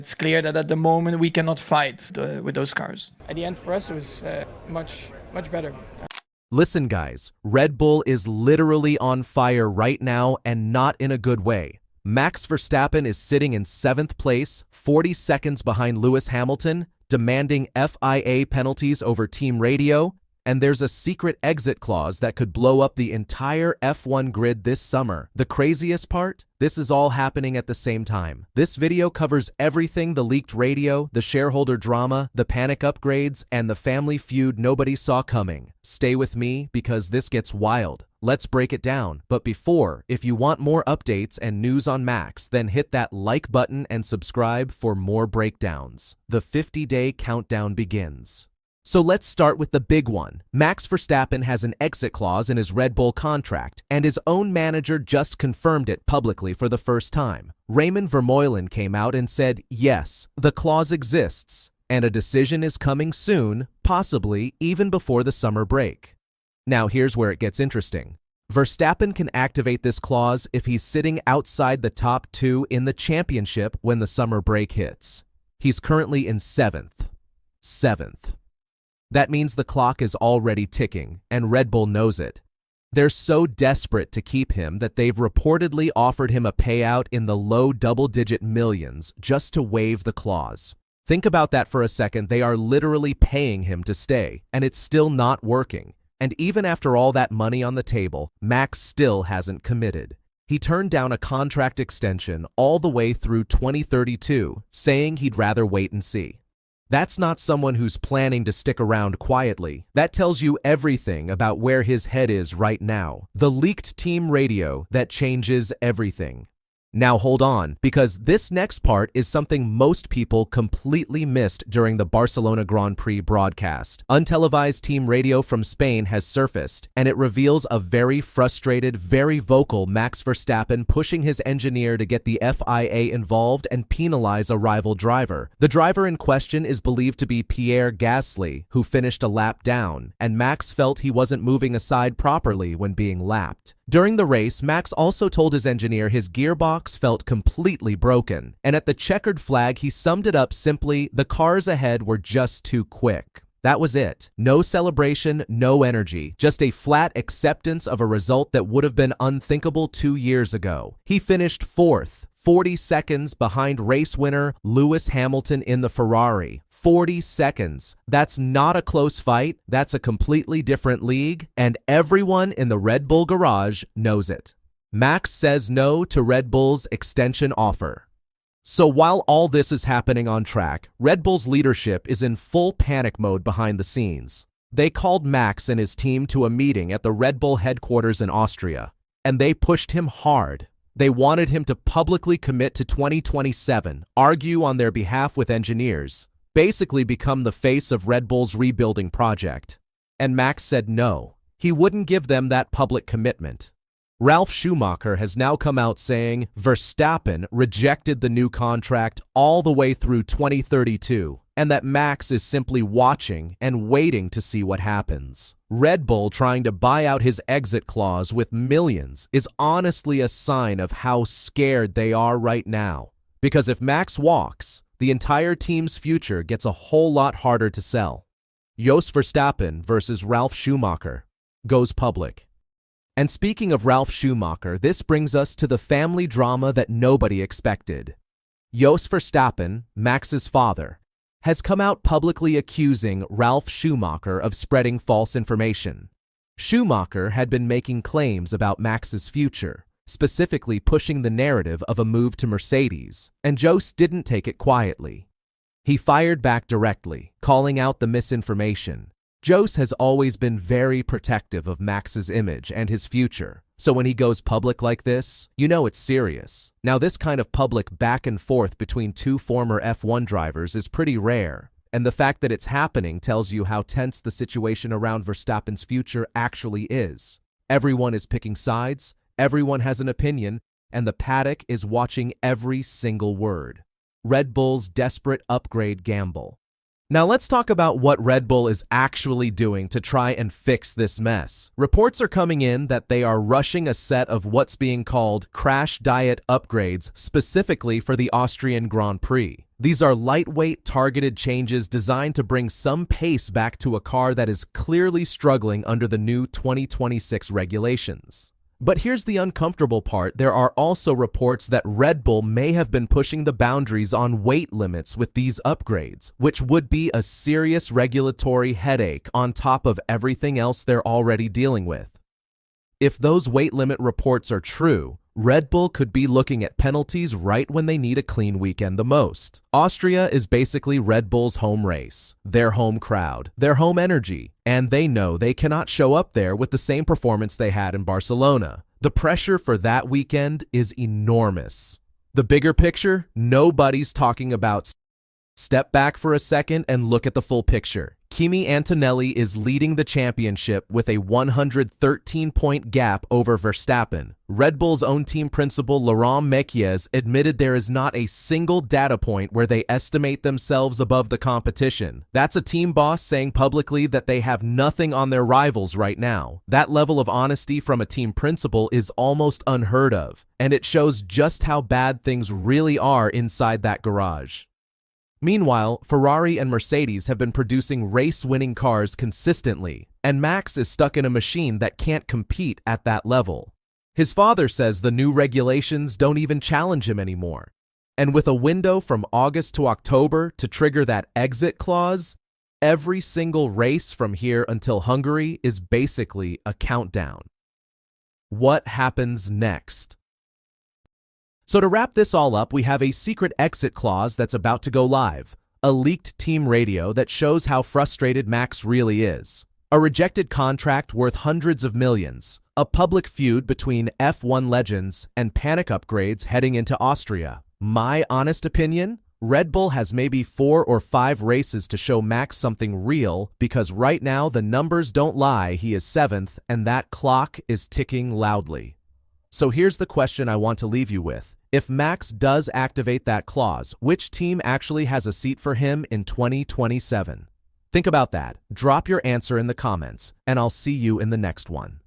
It's clear that at the moment we cannot fight with those cars. At the end for us it was much better. Listen guys, Red Bull is literally on fire right now and not in a good way. Max Verstappen is sitting in 7th place, 40 seconds behind Lewis Hamilton, demanding FIA penalties over team radio, and there's a secret exit clause that could blow up the entire F1 grid this summer. The craziest part? This is all happening at the same time. This video covers everything: the leaked radio, the shareholder drama, the panic upgrades, and the family feud nobody saw coming. Stay with me because this gets wild. Let's break it down. But before, if you want more updates and news on Max, then hit that like button and subscribe for more breakdowns. The 50-day countdown begins. So let's start with the big one. Max Verstappen has an exit clause in his Red Bull contract, and his own manager just confirmed it publicly for the first time. Raymond Vermeulen came out and said, yes, the clause exists, and a decision is coming soon, possibly even before the summer break. Now here's where it gets interesting. Verstappen can activate this clause if he's sitting outside the top 2 in the championship when the summer break hits. He's currently in 7th. That means the clock is already ticking, and Red Bull knows it. They're so desperate to keep him that they've reportedly offered him a payout in the low double-digit millions just to waive the clause. Think about that for a second. They are literally paying him to stay, and it's still not working. And even after all that money on the table, Max still hasn't committed. He turned down a contract extension all the way through 2032, saying he'd rather wait and see. That's not someone who's planning to stick around quietly. That tells you everything about where his head is right now. The leaked team radio that changes everything. Now hold on, because this next part is something most people completely missed during the Barcelona Grand Prix broadcast. Untelevised team radio from Spain has surfaced, and it reveals a very frustrated, very vocal Max Verstappen pushing his engineer to get the FIA involved and penalize a rival driver. The driver in question is believed to be Pierre Gasly, who finished a lap down, and Max felt he wasn't moving aside properly when being lapped. During the race, Max also told his engineer his gearbox felt completely broken, and at the checkered flag he summed it up simply: the cars ahead were just too quick. That was it. No celebration, no energy, just a flat acceptance of a result that would have been unthinkable 2 years ago. He finished 4th, 40 seconds behind race winner Lewis Hamilton in the Ferrari. 40 seconds. That's not a close fight. That's a completely different league, and everyone in the Red Bull garage knows it. Max says no to Red Bull's extension offer. So while all this is happening on track, Red Bull's leadership is in full panic mode behind the scenes. They called Max and his team to a meeting at the Red Bull headquarters in Austria, and they pushed him hard. They wanted him to publicly commit to 2027, argue on their behalf with engineers, basically become the face of Red Bull's rebuilding project. And Max said no. He wouldn't give them that public commitment. Ralf Schumacher has now come out saying Verstappen rejected the new contract all the way through 2032, and that Max is simply watching and waiting to see what happens. Red Bull trying to buy out his exit clause with millions is honestly a sign of how scared they are right now. Because if Max walks, the entire team's future gets a whole lot harder to sell. Jos Verstappen versus Ralf Schumacher goes public. And speaking of Ralf Schumacher, this brings us to the family drama that nobody expected. Jos Verstappen, Max's father, has come out publicly accusing Ralf Schumacher of spreading false information. Schumacher had been making claims about Max's future, specifically pushing the narrative of a move to Mercedes, and Jos didn't take it quietly. He fired back directly, calling out the misinformation. Jos has always been very protective of Max's image and his future, so when he goes public like this, you know it's serious. Now this kind of public back and forth between two former F1 drivers is pretty rare, and the fact that it's happening tells you how tense the situation around Verstappen's future actually is. Everyone is picking sides, everyone has an opinion, and the paddock is watching every single word. Red Bull's desperate upgrade gamble. Now let's talk about what Red Bull is actually doing to try and fix this mess. Reports are coming in that they are rushing a set of what's being called crash diet upgrades specifically for the Austrian Grand Prix. These are lightweight, targeted changes designed to bring some pace back to a car that is clearly struggling under the new 2026 regulations. But here's the uncomfortable part. There are also reports that Red Bull may have been pushing the boundaries on weight limits with these upgrades, which would be a serious regulatory headache on top of everything else they're already dealing with. If those weight limit reports are true, Red Bull could be looking at penalties right when they need a clean weekend the most. Austria is basically Red Bull's home race, their home crowd, their home energy, and they know they cannot show up there with the same performance they had in Barcelona. The pressure for that weekend is enormous. The bigger picture, nobody's talking about. Step back for a second and look at the full picture. Kimi Antonelli is leading the championship with a 113-point gap over Verstappen. Red Bull's own team principal Laurent Mekies admitted there is not a single data point where they estimate themselves above the competition. That's a team boss saying publicly that they have nothing on their rivals right now. That level of honesty from a team principal is almost unheard of, and it shows just how bad things really are inside that garage. Meanwhile, Ferrari and Mercedes have been producing race-winning cars consistently, and Max is stuck in a machine that can't compete at that level. His father says the new regulations don't even challenge him anymore. And with a window from August to October to trigger that exit clause, every single race from here until Hungary is basically a countdown. What happens next? So to wrap this all up, we have a secret exit clause that's about to go live, a leaked team radio that shows how frustrated Max really is, a rejected contract worth hundreds of millions, a public feud between F1 legends, and panic upgrades heading into Austria. My honest opinion? Red Bull has maybe 4 or 5 races to show Max something real, because right now the numbers don't lie. He is 7th, and that clock is ticking loudly. So here's the question I want to leave you with. If Max does activate that clause, which team actually has a seat for him in 2027? Think about that. Drop your answer in the comments, and I'll see you in the next one.